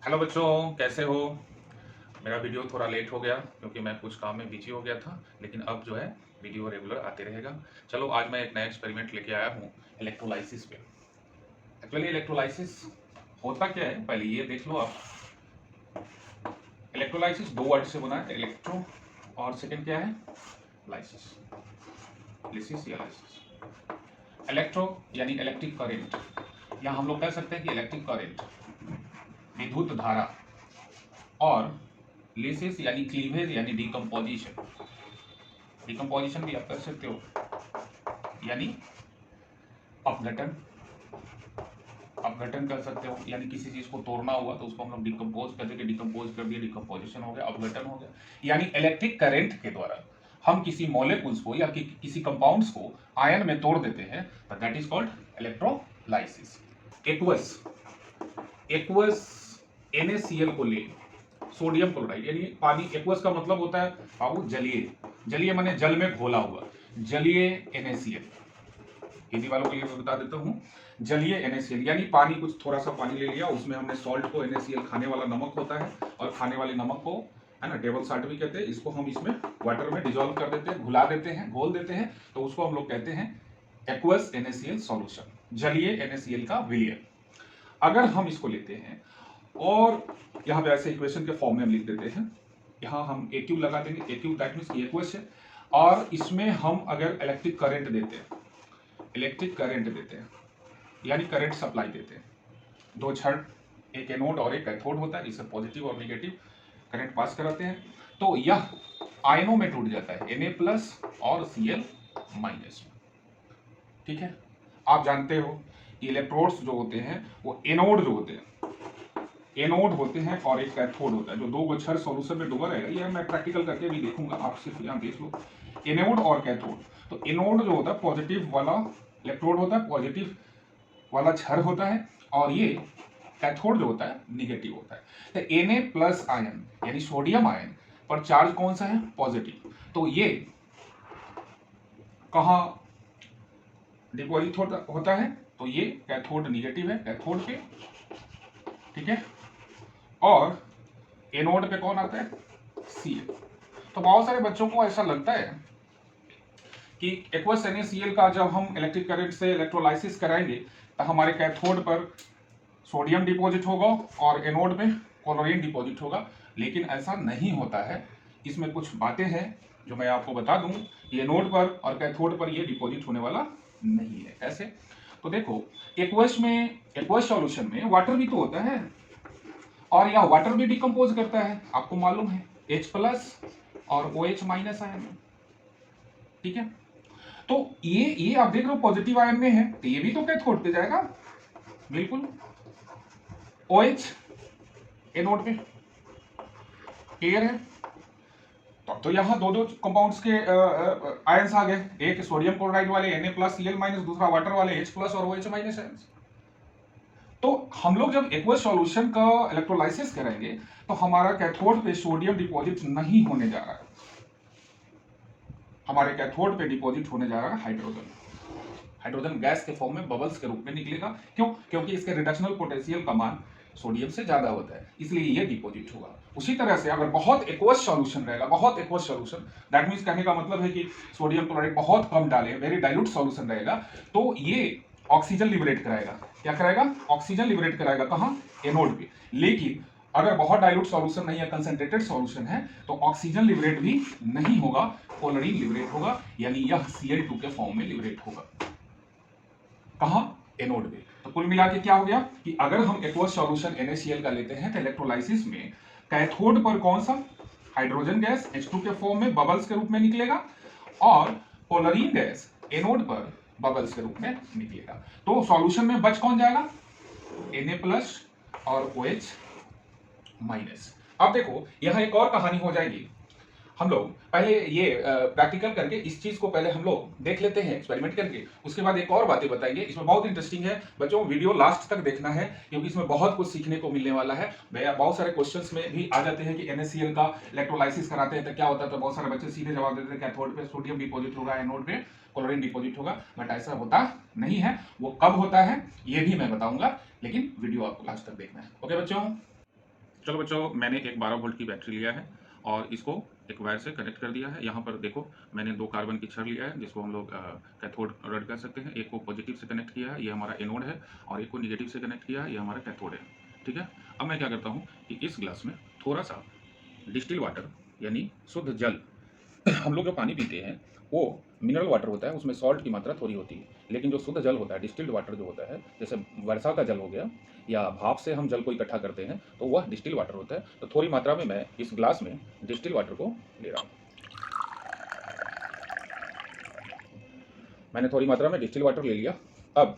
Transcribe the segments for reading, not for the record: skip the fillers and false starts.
Hello बच्चों, कैसे हो। मेरा वीडियो थोड़ा लेट हो गया क्योंकि मैं कुछ काम में बिजी हो गया था, लेकिन अब जो है वीडियो रेगुलर आते रहेगा। चलो, आज मैं एक नया एक्सपेरिमेंट लेके आया हूँ इलेक्ट्रोलाइसिस पे। एक्चुअली इलेक्ट्रोलाइसिस होता क्या है, पहले ये देख लो आप। इलेक्ट्रोलाइसिस दो वर्ड से बना है, इलेक्ट्रो और सेकेंड क्या है, लाइसिस। लिसिस या लाइसिस। इलेक्ट्रो यानी इलेक्ट्रिक करेंट, या हम लोग कह सकते हैं कि इलेक्ट्रिक करेंट, विद्युत धारा। और लिसिस यानी क्लीवेज यानी डिकम्पोजिशन। डिकम्पोजिशन भी आप कर सकते हो, यानी अपघटन। अपघटन कर सकते हो, यानी किसी चीज को तोड़ना हुआ तो उसको हम लोग डिकम्पोज कर देंगे, डिकम्पोज कर दिया, डिकम्पोजिशन हो गया, अपघटन हो गया। यानी इलेक्ट्रिक करंट के द्वारा हम किसी मॉलिक्यूल्स को या किसी कंपाउंड्स को आयन में तोड़ देते हैं, तो that is called electrolysis. Aqueous aqueous NaCl को ले सोडियम क्लोराइड यानी पानी। एक्वस का मतलब होता है बाबू जलीय। जलीय माने जल में घोला हुआ, जलीय NaCl। हिंदी वालों के लिए मैं बता देता हूँ, जलीय NaCl यानी पानी, कुछ थोड़ा सा पानी ले लिया, उसमें हमने सॉल्ट को, NaCl खाने वाला नमक होता है, और खाने वाले नमक को है ना टेबल साल्ट भी कहते हैं, इसको हम इसमें वाटर में डिजोल्व कर देते हैं, घुला देते हैं, घोल देते हैं, तो उसको हम लोग कहते हैं एक्वस NaCl सॉल्यूशन, जलीय NaCl का विलयन। अगर हम इसको लेते हैं और यहाँ पे ऐसे इक्वेशन के फॉर्म में हम लिख देते हैं, यहाँ हम AQ लगा देंगे, AQ दैट मीन्स एक्वस है, और इसमें हम अगर इलेक्ट्रिक करंट देते हैं, इलेक्ट्रिक करंट देते हैं यानी करंट सप्लाई देते हैं, दो छड़, एक एनोड और एक कैथोड होता है, इससे पॉजिटिव और नेगेटिव करंट पास कराते हैं, तो यह आयनों में टूट जाता है, Na+ और Cl-। ठीक है, आप जानते हो कि इलेक्ट्रोड्स जो होते हैं वो एनोड जो होते हैं, एनोड होते हैं और एक कैथोड होता है, जो दो गोछर सॉल्यूशन में डूबा रहेगा। ये मैं प्रैक्टिकल करके भी देखूंगा, आप सिर्फ यहाँ देख लो, एनोड और कैथोड। तो एनोड जो होता है पॉजिटिव वाला इलेक्ट्रोड होता है, पॉजिटिव वाला छर होता है, और ये कैथोड जो होता है निगेटिव होता है। तो Na+ आयन यानी सोडियम आयन पर चार्ज कौन सा है, पॉजिटिव, तो ये कहाँ डिपॉजिट होता है, तो ये कैथोड निगेटिव है, कैथोड पे, ठीक है, और एनोड पे कौन आता है, Cl। तो बहुत सारे बच्चों को ऐसा लगता है कि एक्वस NaCl का जब हम इलेक्ट्रिक करंट से इलेक्ट्रोलाइसिस कराएंगे तो हमारे कैथोड पर सोडियम डिपॉजिट होगा और एनोड पे क्लोरीन डिपॉजिट होगा, लेकिन ऐसा नहीं होता है। इसमें कुछ बातें हैं जो मैं आपको बता दूं, एनोड पर और कैथोड पर ये डिपॉजिट होने वाला नहीं है। कैसे, तो देखो, एक्वस सॉल्यूशन में वाटर भी तो होता है, और यह वाटर भी डिकम्पोज करता है, आपको मालूम है, H+ और OH- आयन में। ठीक है, तो ये आप देख रहे हो पॉजिटिव आयन में है, तो ये भी तो कैथोड पे जाएगा, बिल्कुल। OH एनोड पे, क्लियर है। तो यहाँ दो दो कंपाउंड्स के आयंस आ गए, एक सोडियम क्लोराइड वाले Na+ Cl-, दूसरा वाटर वाले H+ और OH- आयंस। तो हम लोग जब एक्वस सॉल्यूशन का इलेक्ट्रोलाइसिस करेंगे तो हमारा कैथोड पे सोडियम डिपॉजिट नहीं होने जा रहा है, हमारे कैथोड पे डिपॉजिट होने जा रहा है हाइड्रोजन। हाइड्रोजन गैस के फॉर्म में बबल्स के रूप में निकलेगा, क्यों, क्योंकि इसके रिडक्शनल पोटेंशियल का मान सोडियम से ज्यादा होता है, इसलिए ये डिपॉजिट होगा। उसी तरह से अगर बहुत एक्वस सॉल्यूशन रहेगा, बहुत एक्वस सॉल्यूशन, दैट मींस कहने का मतलब है कि सोडियम क्लोराइड बहुत कम डाले, वेरी डाइल्यूट सॉल्यूशन रहेगा, तो ये ऑक्सीजन लिबरेट कराएगा। क्या कराएगा, ऑक्सीजन लिबरेट कराएगा, कहां, एनोड पे। लेकिन अगर बहुत डाइल्यूट सॉल्यूशन नहीं है, कंसंट्रेटेड सॉल्यूशन है, तो ऑक्सीजन लिबरेट भी नहीं होगा, क्लोरीन लिबरेट होगा, यानी यह Cl2 के फॉर्म में लिबरेट होगा, कहां, एनोड पे। तो कुल मिला के क्या हो गया कि अगर हम एक्वस सॉल्यूशन NaCl का लेते हैं तो इलेक्ट्रोलाइसिस में कैथोड पर कौन सा, हाइड्रोजन गैस H2 के फॉर्म में बबल्स के रूप में निकलेगा, और क्लोरीन गैस एनोड पर बबल्स के रूप में निकलेगा। तो सॉल्यूशन में बच कौन जाएगा, Na+ और OH-। अब देखो यहां एक और कहानी हो जाएगी, हम लोग पहले ये प्रैक्टिकल करके इस चीज को पहले हम लोग देख लेते हैं एक्सपेरिमेंट करके, उसके बाद एक और बातें बताएंगे। इसमें बहुत इंटरेस्टिंग है बच्चों, वीडियो लास्ट तक देखना है क्योंकि इसमें बहुत कुछ सीखने को मिलने वाला है। भैया बहुत सारे क्वेश्चंस में भी आ जाते हैं कि NaCl का इलेक्ट्रोलाइसिस कराते हैं तो क्या होता है, तो बहुत सारे बच्चे सीधे जवाब देते हैं कैथोड पे सोडियम डिपॉजिट होगा, एनोड पे क्लोरीन डिपॉजिट होगा, बट ऐसा होता नहीं है। वो कब होता है ये भी मैं बताऊंगा, लेकिन वीडियो आपको लास्ट तक देखना है। ओके बच्चों, चलो बच्चों, मैंने एक 12 वोल्ट की बैटरी लिया है और इसको एक वायर से कनेक्ट कर दिया है। यहाँ पर देखो, मैंने 2 कार्बन की छड़ लिया है जिसको हम लोग कैथोड रॉड कह सकते हैं। एक को पॉजिटिव से कनेक्ट किया है, ये हमारा एनोड है, और एक को निगेटिव से कनेक्ट किया है, ये हमारा कैथोड है। ठीक है। अब मैं क्या करता हूँ कि इस ग्लास में थोड़ा सा डिस्टिल वाटर यानी शुद्ध जल हम लोग जो पानी पीते हैं वो मिनरल वाटर होता है, उसमें सॉल्ट की मात्रा थोड़ी होती है, लेकिन जो शुद्ध जल होता है, डिस्टिल्ड वाटर जो होता है, जैसे वर्षा का जल हो गया या भाप से हम जल को इकट्ठा करते हैं, तो वह डिस्टिल वाटर होता है। तो थोड़ी मात्रा में मैं इस ग्लास में डिस्टिल वाटर को ले रहा हूँ। मैंने थोड़ी मात्रा में डिस्टिल वाटर ले लिया। अब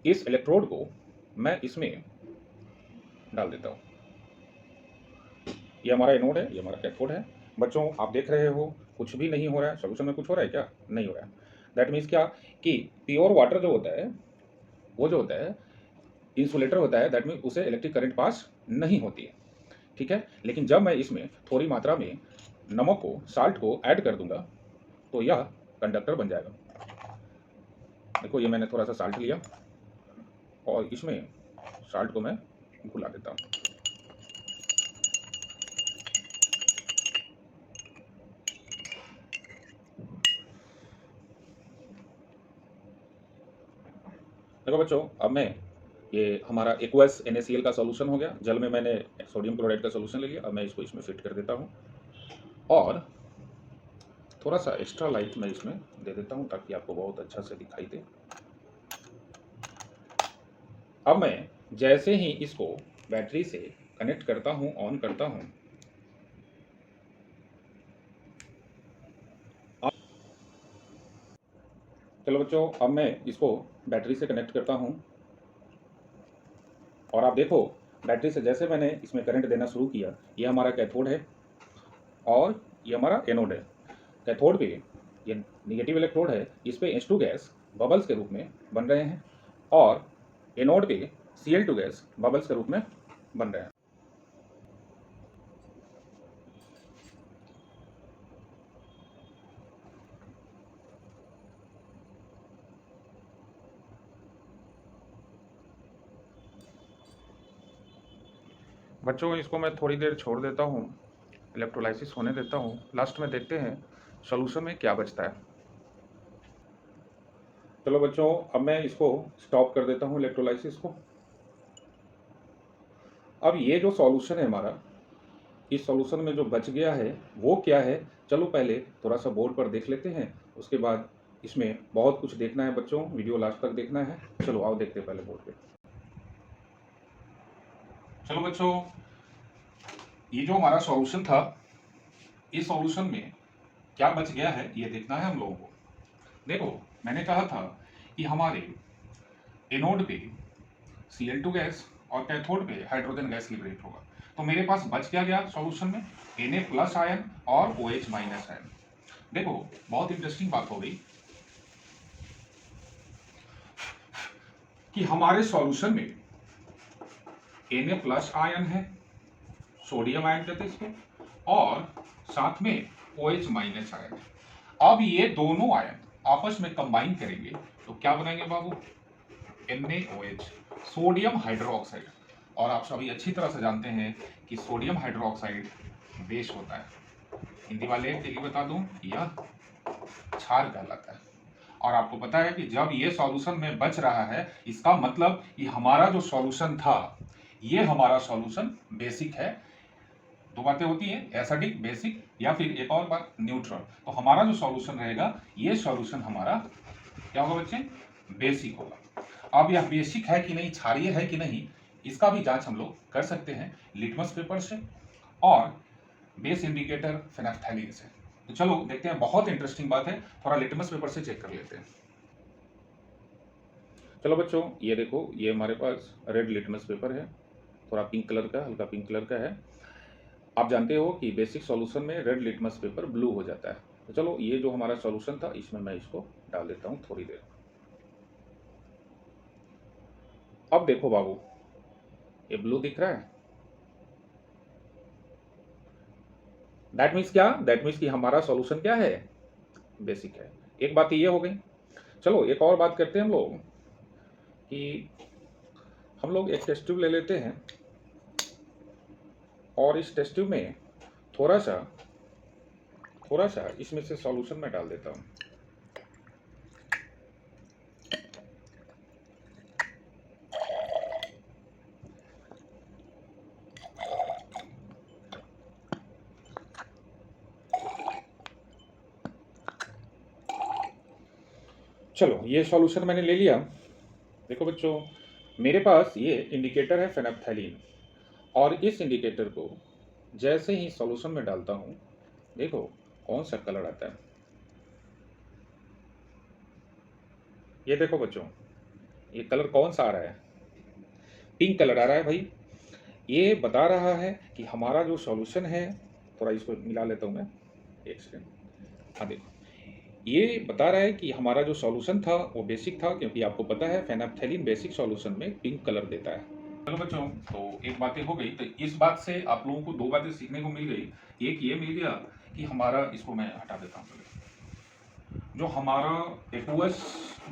इस इलेक्ट्रोड को मैं इसमें डाल देता हूँ। ये हमारा एनोड है, ये हमारा कैथोड है। बच्चों, आप देख रहे हो कुछ भी नहीं हो रहा है, सोल्यूशन में कुछ हो रहा है क्या? नहीं हो रहा है। दैट मीन्स क्या कि प्योर वाटर जो होता है वो जो होता है इंसुलेटर होता है, दैट मीन्स उसे इलेक्ट्रिक करंट पास नहीं होती है। ठीक है। लेकिन जब मैं इसमें थोड़ी मात्रा में नमक को, साल्ट को ऐड कर दूंगा तो यह कंडक्टर बन जाएगा। देखो, ये मैंने थोड़ा सा साल्ट लिया और इसमें साल्ट को मैं घुला देता हूँ। देखो बच्चों, अब मैं ये हमारा एक्वस NaCl का सॉल्यूशन हो गया। जल में मैंने सोडियम क्लोराइड का सॉल्यूशन ले लिया। अब मैं इसको इसमें फिट कर देता हूँ और थोड़ा सा एक्स्ट्रा लाइट मैं इसमें दे देता हूँ ताकि आपको बहुत अच्छा से दिखाई दे। अब मैं जैसे ही इसको बैटरी से कनेक्ट करता हूँ, ऑन करता हूँ, चलो बच्चों, अब मैं इसको बैटरी से कनेक्ट करता हूँ और आप देखो, बैटरी से जैसे मैंने इसमें करंट देना शुरू किया, ये हमारा कैथोड है और ये हमारा एनोड है। कैथोड पे ये निगेटिव इलेक्ट्रोड है, इस पे H2 गैस बबल्स के रूप में बन रहे हैं और एनोड पे Cl2 गैस बबल्स के रूप में बन रहे हैं। बच्चों, इसको मैं थोड़ी देर छोड़ देता हूँ, इलेक्ट्रोलाइसिस होने देता हूँ। लास्ट में देखते हैं सॉल्यूशन में क्या बचता है। चलो बच्चों, अब मैं इसको स्टॉप कर देता हूँ इलेक्ट्रोलाइसिस को। अब ये जो सॉल्यूशन है हमारा, इस सॉल्यूशन में जो बच गया है वो क्या है, चलो पहले थोड़ा सा बोर्ड पर देख लेते हैं। उसके बाद इसमें बहुत कुछ देखना है बच्चों, वीडियो लास्ट तक देखना है। चलो आओ देखते हैं पहले बोर्ड पे। चलो बच्चों, ये जो हमारा सॉल्यूशन था, इस सॉल्यूशन में क्या बच गया है ये देखना है हम लोगों को। देखो, मैंने कहा था कि हमारे एनोड पे Cl2 गैस और कैथोड पे हाइड्रोजन गैस लिबरेट होगा। तो मेरे पास बच क्या गया सॉल्यूशन में? Na+ आयन और OH- आयन। देखो, बहुत इंटरेस्टिंग बात हो गई कि हमारे सॉल्यूशन में Na+ आयन है, सोडियम आयन कहते हैं इसको, और साथ में OH- आयन है। अब ये दोनों आयन आपस में कंबाइन करेंगे तो क्या बनाएंगे बाबू? NaOH, sodium hydroxide. और आप सभी अच्छी तरह से जानते हैं कि सोडियम हाइड्रोक्साइड बेस होता है। हिंदी वाले के लिए बता दूं, यह क्षार कहलाता है। और आपको पता है कि जब ये सॉल्यूशन में बच रहा है, इसका मतलब कि हमारा जो सॉल्यूशन था, ये हमारा सॉल्यूशन बेसिक है। दो बातें होती हैं, एसिडिक, बेसिक, या फिर एक और बात न्यूट्रल। तो हमारा जो सॉल्यूशन रहेगा, ये सॉल्यूशन हमारा क्या होगा बच्चे? बेसिक होगा। अब यह बेसिक है कि नहीं, क्षारीय है कि नहीं, इसका भी जांच हम लोग कर सकते हैं लिटमस पेपर से और बेस इंडिकेटर फेनाफ्थैलीन से। तो चलो देखते हैं, बहुत इंटरेस्टिंग बात है, थोड़ा लिटमस पेपर से चेक कर लेते हैं। चलो बच्चों, ये देखो, ये हमारे पास रेड लिटमस पेपर है, थोड़ा पिंक कलर का, हल्का पिंक कलर का है। आप जानते हो कि बेसिक सॉल्यूशन में रेड लिटमस पेपर ब्लू हो जाता है। तो चलो, ये जो हमारा सॉल्यूशन था, इसमें मैं इसको डाल देता हूँ थोड़ी देर। अब देखो बाबू, ये ब्लू दिख रहा है। दैट मीन्स क्या? दैट मीन्स कि हमारा सॉल्यूशन क्या है? बेसिक है। एक बात ये हो गई। चलो एक और बात करते हैं हम लोग कि हम लोग एक टेस्ट ट्यूब ले लेते हैं और इस टेस्ट ट्यूब में थोड़ा सा इसमें से सॉल्यूशन मैं डाल देता हूँ। चलो ये सॉल्यूशन मैंने ले लिया। देखो बच्चों, मेरे पास ये इंडिकेटर है फेनैप्थेलीन, और इस इंडिकेटर को जैसे ही सॉल्यूशन में डालता हूँ, देखो कौन सा कलर आता है। ये देखो बच्चों, ये कलर कौन सा आ रहा है? पिंक कलर आ रहा है भाई। ये बता रहा है कि हमारा जो सॉल्यूशन है, थोड़ा इसको मिला लेता हूँ मैं, एक सेकेंड। हाँ देखो, ये बता रहा है कि हमारा जो सॉल्यूशन था वो बेसिक था, क्योंकि आपको पता है फेनैप्थेलीन बेसिक सॉल्यूशन में पिंक कलर देता है। चलो बच्चों, तो एक बातें हो गई, तो इस बात से आप लोगों को दो बातें सीखने को मिल गई। एक ये मिल गया कि हमारा, इसको मैं हटा देता हूँ, जो हमारा एक्वस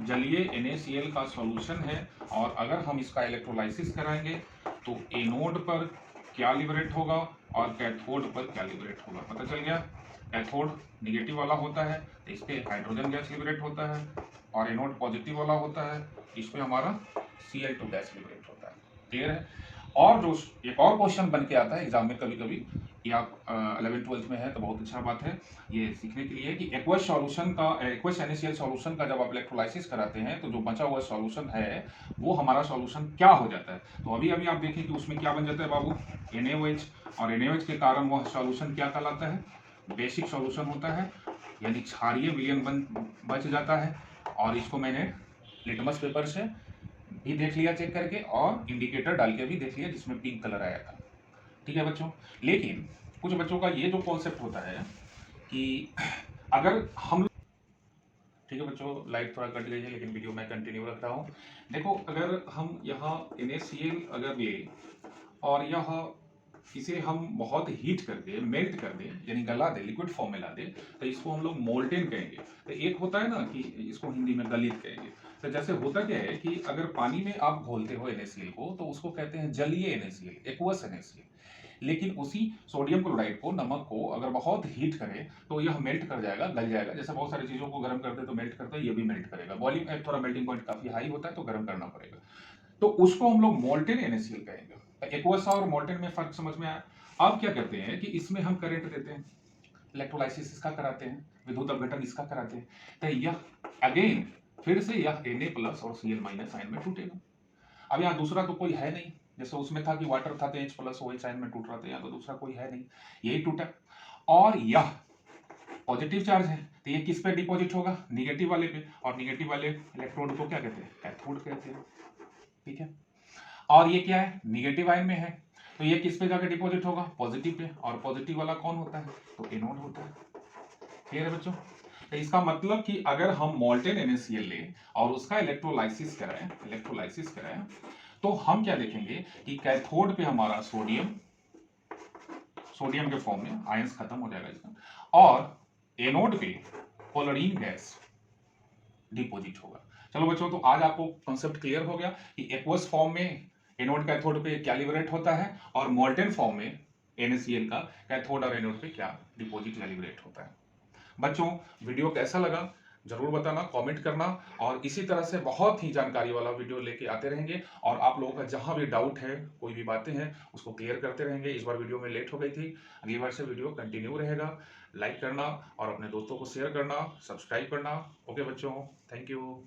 जलीय NaCl का सॉल्यूशन है, और अगर हम इसका इलेक्ट्रोलाइसिस कराएंगे तो एनोड पर क्या लिबरेट होगा और कैथोड पर क्या लिबरेट होगा, पता चल गया। कैथोड निगेटिव वाला होता है तो इस पर हाइड्रोजन गैस लिबरेट होता है, और एनोड पॉजिटिव वाला होता है इस पर हमारा Cl2 गैस लिबरेट होता है। क्लियर है। और जो एक और क्वेश्चन बन के आता है एग्जाम में कभी कभी, कि आप 11th-12th में है तो बहुत अच्छा बात है ये सीखने के लिए, कि एक्वस सॉल्यूशन का, एक्वस NaCl सॉल्यूशन का जब आप इलेक्ट्रोलाइसिस कराते हैं तो जो बचा हुआ सॉल्यूशन है वो हमारा सॉल्यूशन क्या हो जाता है। तो अभी अभी आप देखें कि उसमें क्या बन जाता है बाबू, NaOH, और NaOH के कारण वह सॉल्यूशन क्या कहलाता है, बेसिक सॉल्यूशन होता है, यानी क्षारीय विलयन बच जाता है। और इसको मैंने लिटमस पेपर से भी देख लिया चेक करके, और इंडिकेटर डाल के भी देख लिया जिसमें पिंक कलर आया था। ठीक है बच्चों, लेकिन कुछ बच्चों का ये जो कॉन्सेप्ट होता है कि अगर हम, ठीक है बच्चों, लाइट थोड़ा कट गई है लेकिन वीडियो मैं कंटिन्यू रख रहा हूँ। देखो, अगर हम यहाँ NaCl अगर ले और यह इसे हम बहुत हीट कर दे, मेल्ट कर दे, यानी गला दे, लिक्विड फॉर्म में ला दे, तो इसको हम लोग मोल्टेन कहेंगे। तो एक होता है ना कि इसको हिंदी में गलित कहेंगे। तो जैसे होता क्या है कि अगर पानी में आप घोलते हो NaCl को तो उसको कहते हैं जलीय NaCl, एक्वस NaCl। लेकिन उसी सोडियम क्लोराइड को, नमक को अगर बहुत हीट करें तो यह मेल्ट कर जाएगा, गल जाएगा। जैसे बहुत सारी चीजों को गर्म करते तो मेल्ट करता है, ये भी मेल्ट करेगा। बॉइलिंग थोड़ा मेल्टिंग पॉइंट काफी हाई होता है तो गर्म करना पड़ेगा, तो उसको हम लोग मोल्टेन NaCl कहेंगे। एक्वस और मोल्टेन में फर्क समझ में आया। अब क्या करते हैं कि इसमें हम करंट देते हैं, इलेक्ट्रोलाइसिस इसका कराते हैं, विद्युत अपघटन इसका कराते हैं, तो यह अगेन फिर से यह Na+ और Cl- आयन में टूटेगा। अब यहाँ दूसरा तो कोई है नहीं, जैसे उसमें था कि वाटर था तो H+ OH आयन में टूट रहा था, यहाँ तो दूसरा कोई है नहीं, यही टूटा। और यह पॉजिटिव चार्ज है तो ये किस पे डिपॉजिट होगा, निगेटिव वाले पे, और निगेटिव वाले इलेक्ट्रोड को क्या कहते हैं, कैथोड कहते हैं। ठीक है, और ये क्या है, निगेटिव आयन में है, तो ये किस पे जाकर डिपॉजिट होगा, पॉजिटिव पे, और पॉजिटिव वाला कौन होता है, तो एनोड होता है। क्लियर है बच्चों। तो इसका मतलब कि अगर हम मोल्टेन NaCl लें और उसका इलेक्ट्रोलाइसिस कराएं तो हम क्या देखेंगे कि कैथोड पे हमारा सोडियम के फॉर्म में आयंस खत्म हो जाएगा इसका, और एनोड पे क्लोरीन गैस डिपॉजिट होगा। चलो बच्चों, तो आज आपको कॉन्सेप्ट क्लियर हो गया कि एक्वस फॉर्म में एनोड कैथोड पे क्या लिबरेट होता है, और मोल्टेन फॉर्म में NaCl का कैथोड और एनोड पे क्या डिपॉजिट या लिबरेट होता है। बच्चों, वीडियो कैसा लगा जरूर बताना, कमेंट करना, और इसी तरह से बहुत ही जानकारी वाला वीडियो लेके आते रहेंगे, और आप लोगों का जहां भी डाउट है, कोई भी बातें हैं, उसको क्लियर करते रहेंगे। इस बार वीडियो में लेट हो गई थी, अगली बार से वीडियो कंटिन्यू रहेगा। लाइक करना और अपने दोस्तों को शेयर करना, सब्सक्राइब करना। ओके बच्चों, थैंक यू।